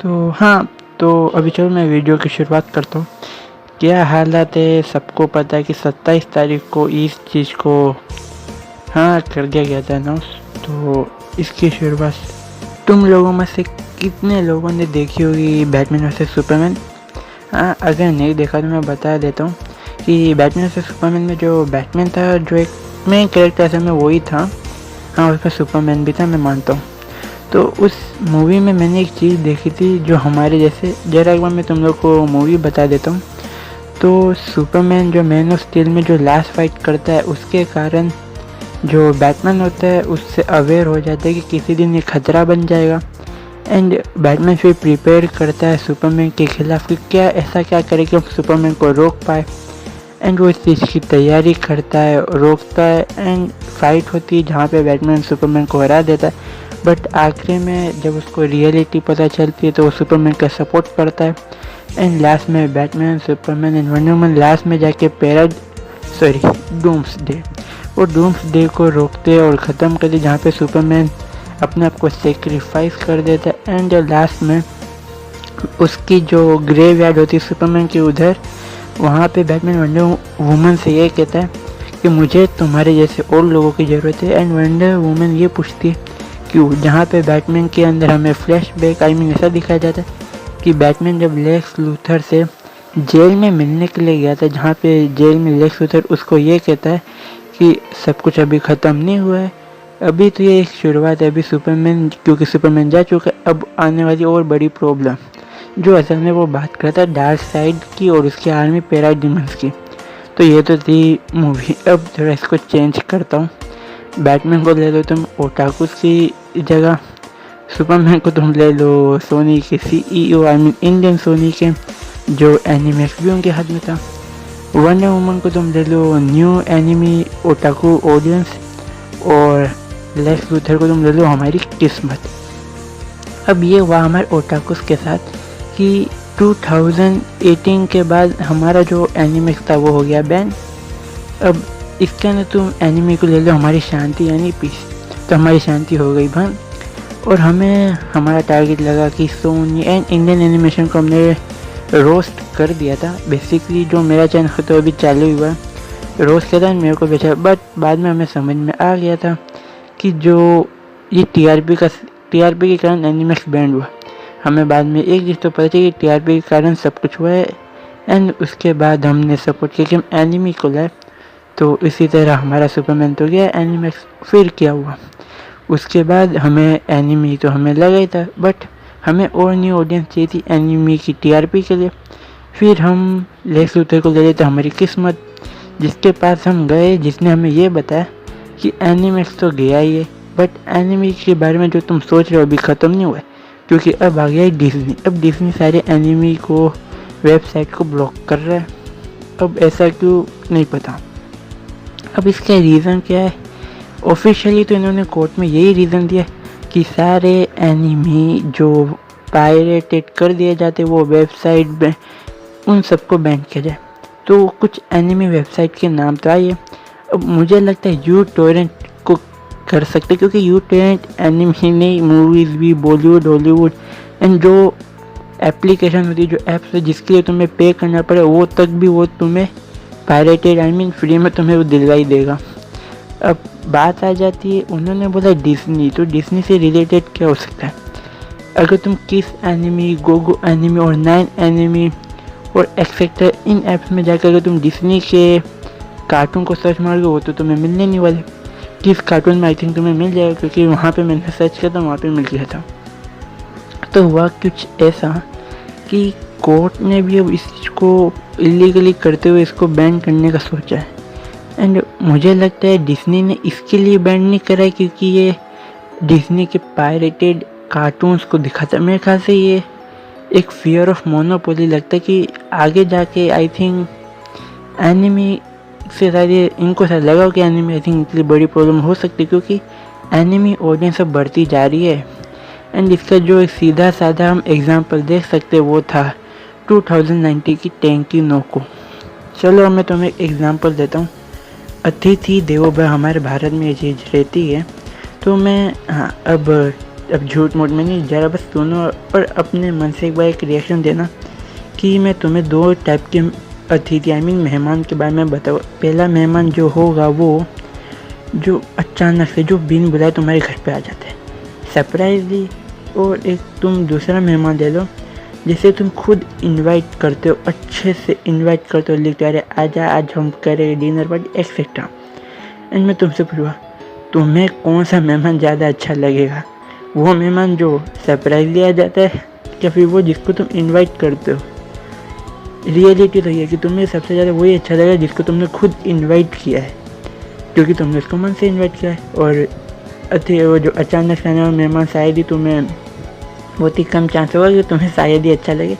तो हाँ, तो अभी चलो मैं वीडियो की शुरुआत करता हूँ। क्या हालात है, सबको पता है कि 27 तारीख को इस चीज़ को हाँ कर दिया गया था अनाउंस। तो इसकी शुरुआत तुम लोगों में से कितने लोगों ने देखी होगी बैटमैन वर्सेस सुपरमैन। हाँ, अगर नहीं देखा तो मैं बता देता हूँ कि बैटमैन वर्सेस सुपरमैन में जो बैटमैन था, जो एक मेन कैरेक्टर असल में वही था। हाँ, उसमें सुपरमैन भी था, मैं मानता हूँ। तो उस मूवी में मैंने एक चीज़ देखी थी जो हमारे जैसे, जरा एक बार मैं तुम लोग को मूवी बता देता हूँ। तो सुपरमैन जो मैन ऑफ स्टील में जो लास्ट फाइट करता है, उसके कारण जो बैटमैन होता है उससे अवेयर हो जाता है कि किसी दिन ये खतरा बन जाएगा। एंड बैटमैन फिर प्रिपेयर करता है सुपरमैन के खिलाफ कि क्या ऐसा क्या करे कि हम सुपरमैन को रोक पाए। एंड वो इस चीज़ की तैयारी करता है, रोकता है, एंड फाइट होती है जहाँ पे बैटमैन सुपरमैन को हरा देता है। बट आखिरी में जब उसको रियलिटी पता चलती है तो वो सुपरमैन का सपोर्ट करता है। एंड लास्ट में Batman, Superman and wonder woman last में जाके डूम्सडे, वो डूम्सडे को रोकते हैं और ख़त्म करते, जहाँ पे सुपरमैन अपने आप को सेक्रीफाइस कर देता है। एंड लास्ट में उसकी जो ग्रेव यार्ड होती है सुपरमैन की, उधर वहाँ पे बैटमैन वंडर वुमन से ये कहता है कि मुझे तुम्हारे जैसे और लोगों की ज़रूरत है। एंड वंडर वुमन ये पूछती है क्यों, जहाँ पे बैटमैन के अंदर हमें फ्लैशबैक ऐसा दिखाया जाता है कि बैटमैन जब लेक्स लूथर से जेल में मिलने के लिए गया था, जहाँ पे जेल में लेक्स लूथर उसको ये कहता है कि सब कुछ अभी ख़त्म नहीं हुआ है, अभी तो ये एक शुरुआत है, अभी सुपरमैन, क्योंकि सुपरमैन जा चुका है, अब आने वाली और बड़ी प्रॉब्लम, जो असल में वो बात करता है डार्क साइड की और उसकी आर्मी पैराडाइमस की। तो ये तो थी मूवी। अब थोड़ा इसको चेंज करता हूँ। बैटमैन को ले लो तुम ओटाकुस की जगह, सुपरमैन को तुम ले लो सोनी के CEO, इंडियन सोनी के, जो एनिमेक्स भी उनके हाथ में था। वंडर वुमन को तुम ले लो न्यू एनिमी ओटाकू ऑडियंस, और लेक्स लूथर को तुम ले लो हमारी किस्मत। अब ये हुआ हमारे ओटाकुस के साथ कि 2018 के बाद हमारा जो एनिमेक्स था वो हो गया बैन। अब इसके अंदर तुम एनिमे को ले लो हमारी शांति यानी पीस, तो हमारी शांति हो गई बंद। और हमें हमारा टारगेट लगा कि सोनी एंड इंडियन एनिमेशन को हमने रोस्ट कर दिया था। बेसिकली जो मेरा चैनल तो अभी चालू हुआ है, रोस्ट किया था मेरे को बेचा, बट बाद में हमें समझ में आ गया था कि जो ये टीआरपी के कारण एनिमेक्स बैंड हुआ। हमें बाद में एक चीज़ तो पता चली कि टीआरपी के कारण सब कुछ हुआ है। एंड उसके बाद हमने सपोर्ट किया कि हम एनिमी को लाए। तो इसी तरह हमारा सुपरमैन तो गया एनिमेक्स। फिर क्या हुआ, उसके बाद हमें एनिमी तो हमें लगा ही था, बट हमें और न्यू ऑडियंस चाहिए थी एनिमी की टीआरपी के लिए। फिर हम लेक्स लूथर को ले लेते हमारी किस्मत, जिसके पास हम गए, जिसने हमें ये बताया कि एनिमेक्स तो गया ही है, बट एनिमी के बारे में जो तुम सोच रहे हो अभी ख़त्म नहीं हुआ है, क्योंकि अब आ गया है डिज्नी। अब डिज्नी सारे एनिमी को, वेबसाइट को ब्लॉक कर रहा है। अब ऐसा क्यों नहीं पता। अब इसका रीज़न क्या है, ऑफिशियली तो इन्होंने कोर्ट में यही रीज़न दिया कि सारे एनिमी जो पायरेटेड कर दिए जाते वो वेबसाइट में, उन सबको बैन किया जाए। तो कुछ एनिमी वेबसाइट के नाम तो आइए। अब मुझे लगता है यू टोरेंट को कर सकते, क्योंकि यू टोरेंट एनिमी नहीं, मूवीज़ भी बॉलीवुड हॉलीवुड एंड जो एप्लीकेशन होती है, जो ऐप्स है जिसके लिए तुम्हें पे करना पड़े, वो तक भी वो तुम्हें पायरेटेड फ्री में तुम्हें वो दिलवा ही देगा। अब बात आ जाती है, उन्होंने बोला डिज्नी, तो डिज्नी से रिलेटेड क्या हो सकता है। अगर तुम किस एनिमी, गोगो एनिमी और 9 एनिमी और एक्सेट्रा इन ऐप्स में जाकर अगर तुम डिज्नी के कार्टून को सर्च मारोगे, वो तो तुम्हें मिलने नहीं वाले। किस कार्टून में आई थिंक तुम्हें मिल जाएगा, क्योंकि वहाँ पे मैंने सर्च किया था, वहाँ पे मिल गया था। तो हुआ कुछ ऐसा कि कोर्ट ने भी अब इस चीज़ को इलीगली करते हुए इसको बैन करने का सोचा है। एंड मुझे लगता है डिज्नी ने इसके लिए बैन नहीं करा है क्योंकि ये डिज्नी के पायरेटेड कार्टून्स को दिखाता है। मेरे ख्याल से ये एक फियर ऑफ मोनोपोली लगता है कि आगे जाके आई थिंक एनिमी से सारे इनको शायद लगा कि एनिमी आई थिंक इतनी बड़ी प्रॉब्लम हो सकती है, क्योंकि एनिमी ऑडियंस अब बढ़ती जा रही है। एंड इसका जो एक सीधा साधा हम एग्जांपल देख सकते हैं वो था 2019 की टैंकी नोको। चलो मैं तुम्हें एक एग्जांपल देता हूँ। अतिथि देवो भव हमारे भारत में ये चीज़ रहती है। तो मैं अब अब झूठ मूठ में नहीं, ज़रा बस सुनो और अपने मन से एक बार एक रिएक्शन देना कि मैं तुम्हें 2 टाइप के अतिथि मेहमान के बारे में बताऊँ। पहला मेहमान जो होगा वो जो अचानक से जो बिन बुलाए तुम्हारे घर पे आ जाते हैं सरप्राइजली, और एक तुम दूसरा मेहमान ले लो जिसे तुम खुद इनवाइट करते हो, अच्छे से इनवाइट करते हो, लिखते हो अरे आजा आज हम करेंगे डिनर पार्टी एक्सेट्रा। एंड मैं तुमसे पूछूँगा तुम्हें कौन सा मेहमान ज़्यादा अच्छा लगेगा, वो मेहमान जो सरप्राइजली आ जाता है या फिर वो जिसको तुम इनवाइट करते हो। रियलिटी तो ये कि तुम्हें सबसे ज़्यादा वही अच्छा लगेगा जिसको तुमने खुद इनवाइट किया है, क्योंकि तुमने उसको मन से इनवाइट किया है। और वो जो अचानक से आने वाला मेहमान शायद ही तुम्हें बहुत ही कम चांस होगा कि तुम्हें शायद ही अच्छा लगे।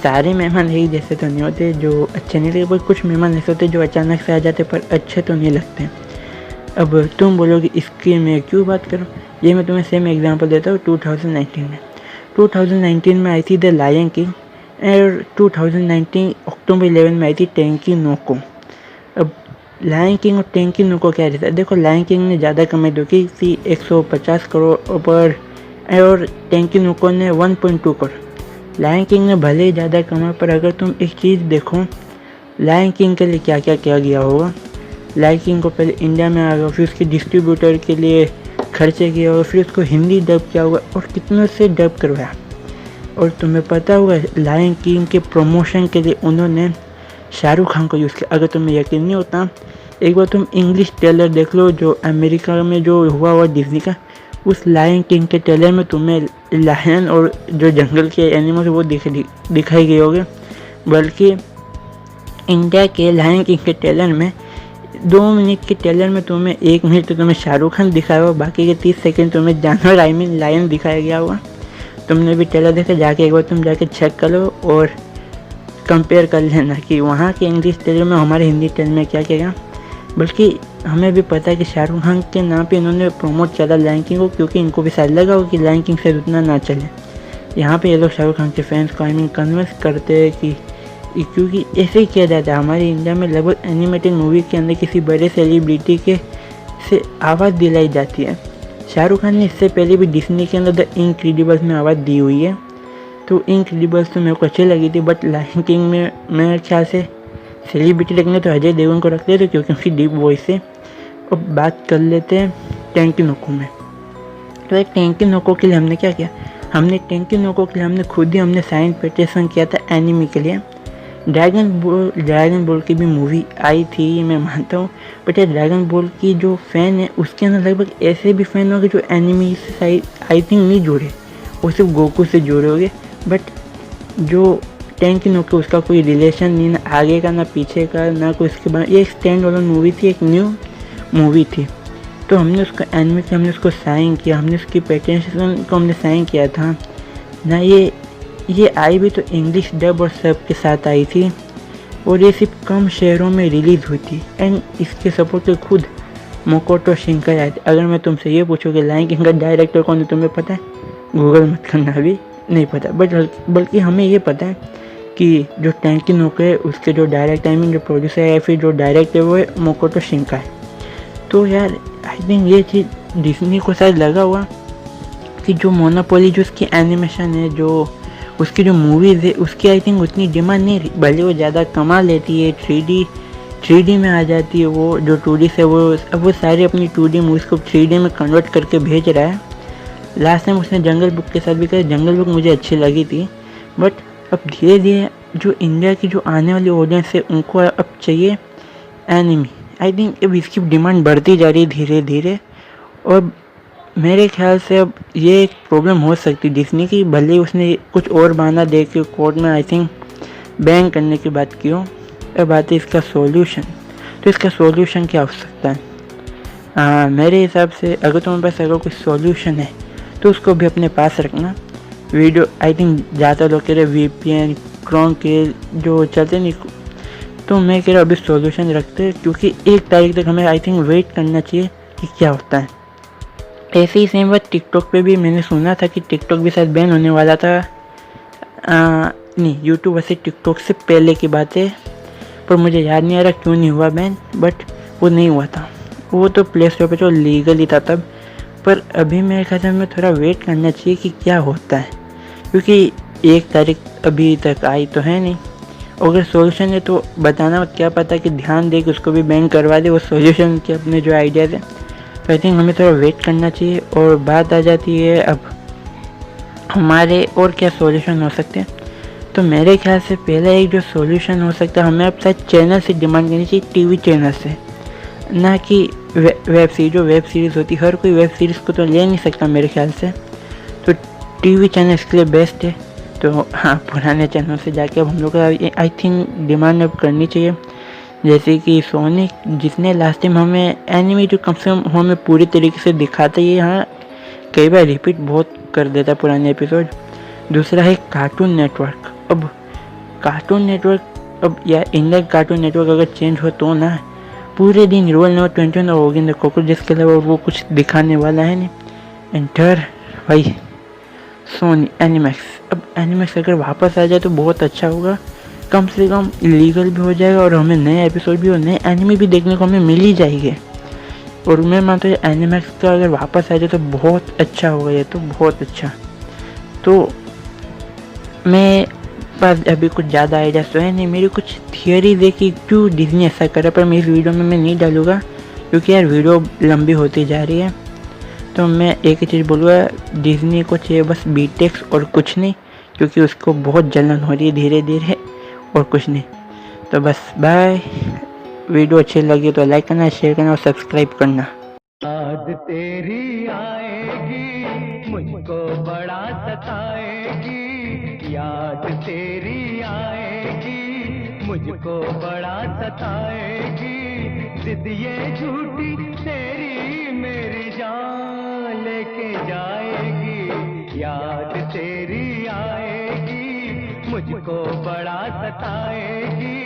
सारे मेहमान एक जैसे तो नहीं होते जो अच्छे नहीं लगते, पर कुछ मेहमान ऐसे होते जो अचानक से आ जाते पर अच्छे तो नहीं लगते। अब तुम बोलोगे इसकी मैं क्यों बात करूँ, ये मैं तुम्हें सेम एग्जांपल देता हूँ। 2019 में आई थी द लायन किंग और 2019 अक्टूबर 11 में आई थी टेंकी नोको। अब लायन किंग और टेंकी नोको क्या रहता है, देखो लायन किंग ने ज़्यादा कमाई तो की थी 150 करोड़ पर, और टेंकी नोको ने 1.2 करोड़। लायन किंग ने भले ही ज़्यादा कमाया, पर अगर तुम एक चीज़ देखो लायन किंग के लिए क्या क्या किया गया होगा। लायन किंग को पहले इंडिया में आ गया, फिर उसके डिस्ट्रीब्यूटर के लिए खर्चे किए और फिर उसको हिंदी डब किया होगा और कितनों से डब करवाया। और तुम्हें पता होगा लायन किंग के प्रमोशन के लिए उन्होंने शाहरुख खान को यूज़ किया। अगर तुम्हें यकीन नहीं होता एक बार तुम इंग्लिश ट्रेलर देख लो जो अमेरिका में जो हुआ डिज्नी का, उस लायन किंग के ट्रेलर में तुम्हें लायन और जो जंगल के एनिमल्स वो दिखाई गए होंगे। बल्कि इंडिया के लायन किंग के ट्रेलर में 2 मिनट के ट्रेलर में तुम्हें 1 मिनट तो तुम्हें शाहरुख खान दिखाया होगा, बाकी के 30 सेकंड तुम्हें जानवर लायन दिखाया गया होगा। तुमने भी ट्रेलर देखा, जाके एक बार तुम जाके चेक कर लो और कंपेयर कर लेना कि वहाँ के इंग्लिश ट्रेलर में हमारे हिंदी ट्रेलर में क्या किया। बल्कि हमें भी पता है कि शाहरुख खान के नाम पे इन्होंने प्रमोट किया लायन किंग को, क्योंकि इनको भी शायद लगा हो कि लायन किंग से उतना ना चले। यहाँ पे ये लोग शाहरुख खान के फैंस को कन्विंस करते हैं कि क्योंकि ऐसे ही किया जाता है हमारे इंडिया में, लगभग एनिमेटेड मूवी के अंदर किसी बड़े सेलिब्रिटी के से आवाज़ दिलाई जाती है। शाहरुख खान ने इससे पहले भी डिज्नी के अंदर द इनक्रेडिबल्स में आवाज़ दी हुई है, तो इनक्रेडिबल्स तो मेरे को अच्छी लगी थी। बट लायन किंग में मेरे ख्याल से सेलिब्रिटी रखने तो अजय देवगन को रखते थे क्योंकि उनकी डीप वॉइस है। अब बात कर लेते हैं टेंकी नोको में। तो एक टेंकी नोको के लिए हमने क्या किया, टेंकी नोको के लिए हमने साइन पेटिशन किया था एनिमी के लिए। ड्रैगन बॉल की भी मूवी आई थी मैं मानता हूँ, बट ये ड्रैगन बॉल की जो फ़ैन है उसके अंदर लगभग ऐसे भी फ़ैन होंगे जो एनिमी से आई थिंक नहीं जुड़े, वो सिर्फ गोकू से जुड़े होंगे। बट जो टेंकी नोको उसका कोई रिलेशन नहीं, ना आगे का ना पीछे का, ना कोई इसके बाद। ये एक स्टैंड अलोन मूवी थी, एक न्यू मूवी थी। तो हमने उसको एनिमी के हमने उसको साइन किया, हमने उसकी पेटिशन को हमने साइन किया था ना। ये आई भी तो इंग्लिश डब और सब के साथ आई थी, और ये सिर्फ कम शहरों में रिलीज़ हुई थी। एंड इसके सपोर्ट से खुद मोकोटो शिंकाई आए थे। अगर मैं तुमसे ये पूछूँ कि लायन किंग का डायरेक्टर कौन है, तुम्हें पता है? गूगल मत करना, अभी नहीं पता। बल्कि हमें ये पता है कि जो टेंकी नोको है उसके जो डायरेक्टर जो प्रोड्यूसर है या फिर जो डायरेक्टर है वो है मोकोटो शिंकाई। तो यार आई थिंक ये चीज़ डिज्नी को शायद लगा हुआ कि जो मोनोपोली जो उसकी एनिमेशन है, जो उसकी जो मूवीज़ है उसकी आई थिंक उतनी डिमांड नहीं रही। भले वो ज़्यादा कमा लेती है, 3D में आ जाती है, वो जो 2D से वो सारी अपनी 2D मूवीज़ को 3D में कन्वर्ट करके भेज रहा है। लास्ट टाइम उसने जंगल बुक के साथ भी कहा, जंगल बुक मुझे अच्छी लगी थी। बट अब धीरे धीरे जो इंडिया की जो आने वाली ऑडियंस है उनको अब चाहिए एनिमी। आई थिंक अब इसकी डिमांड बढ़ती जा रही है धीरे धीरे, और मेरे ख्याल से अब ये एक प्रॉब्लम हो सकती है डिज्नी की। भले उसने कुछ और बहाना दे के कोर्ट में आई थिंक बैन करने की बात की हो। अब आती है इसका सॉल्यूशन। तो इसका सॉल्यूशन क्या हो सकता है? मेरे हिसाब से अगर तुम्हारे पास अगर कोई सॉल्यूशन है तो उसको भी अपने पास रखना। वीडियो आई थिंक ज़्यादा लोग कह रहे VPN क्रोम के जो चलते नहीं, तो मैं कह रहा अभी सॉल्यूशन रखते, क्योंकि 1 तारीख तक हमें आई थिंक वेट करना चाहिए कि क्या होता है। ऐसे ही सेम बात टिकटॉक पे भी मैंने सुना था कि टिकटॉक भी शायद बैन होने वाला था। नहीं, यूट्यूब वैसे टिकटॉक से पहले की बात है, पर मुझे याद नहीं आ रहा क्यों नहीं हुआ बैन। बट वो नहीं हुआ था, वो तो प्ले स्टोर पे जो लीगल ही था तब। पर अभी मेरे ख्याल में थोड़ा वेट करना चाहिए कि क्या होता है, क्योंकि 1 तारीख अभी तक आई तो है नहीं। अगर सॉल्यूशन है तो बताना, क्या पता कि ध्यान दे कि उसको भी बैन करवा दे वो सॉल्यूशन के अपने जो आइडियाज़ हैं। तो आई थिंक हमें थोड़ा वेट करना चाहिए। और बात आ जाती है अब हमारे और क्या सॉल्यूशन हो सकते हैं। तो मेरे ख्याल से पहला एक जो सॉल्यूशन हो सकता है, हमें अब शायद चैनल से डिमांड करनी चाहिए, टीवी चैनल से, ना कि वेब सीरीज। जो वेब सीरीज़ होती है, हर कोई वेब सीरीज़ को तो ले नहीं सकता मेरे ख्याल से, तो टीवी चैनल इसके लिए बेस्ट है। तो हाँ, पुराने चैनल से जाके अब हम लोग का आई थिंक डिमांड अब करनी चाहिए। जैसे कि सोनी, जिसने लास्ट टाइम हमें एनिमे जो कम से कम हमें पूरी तरीके से दिखाता है, हाँ कई बार रिपीट बहुत कर देता पुराने एपिसोड। दूसरा है कार्टून नेटवर्क। अब कार्टून नेटवर्क, अब या इंडियन कार्टून नेटवर्क अगर चेंज हो तो ना, पूरे दिन रोल नंबर 21 और होगी द कॉकरोचेस के अलावा वो कुछ दिखाने वाला है नहीं। एंटर भाई सोनी एनिमैक्स। अब एनिमैक्स अगर वापस आ जाए तो बहुत अच्छा होगा, कम से कम इलीगल भी हो जाएगा और हमें नए एपिसोड भी और नए एनिमे भी देखने को हमें मिल ही जाएंगे। और मैं मानता हूँ एनिमैक्स का अगर वापस आ जाए तो बहुत अच्छा होगा, ये तो बहुत अच्छा। तो मैं पास अभी कुछ ज़्यादा आइडिया तो है नहीं, मेरी कुछ थियरी देखी क्यों डिज्नी ऐसा करे, पर मैं इस वीडियो में मैं नहीं डालूँगा क्योंकि यार वीडियो लंबी होती जा रही है। तो मैं एक ही चीज़ बोलूँगा, डिज्नी को चाहिए बस बीटेक्स और कुछ नहीं, क्योंकि उसको बहुत जलन हो रही है धीरे धीरे, और कुछ नहीं। तो बस बाय। वीडियो अच्छी लगी तो लाइक करना, शेयर करना और सब्सक्राइब करना। याद तेरी आएगी मुझको बड़ा सताएगी, याद तेरी आएगी मुझको बड़ा सताएगी, जिद ये झूठी तेरी मेरी जान लेके जाएगी, याद तेरी आएगी मुझको बड़ा सताएगी।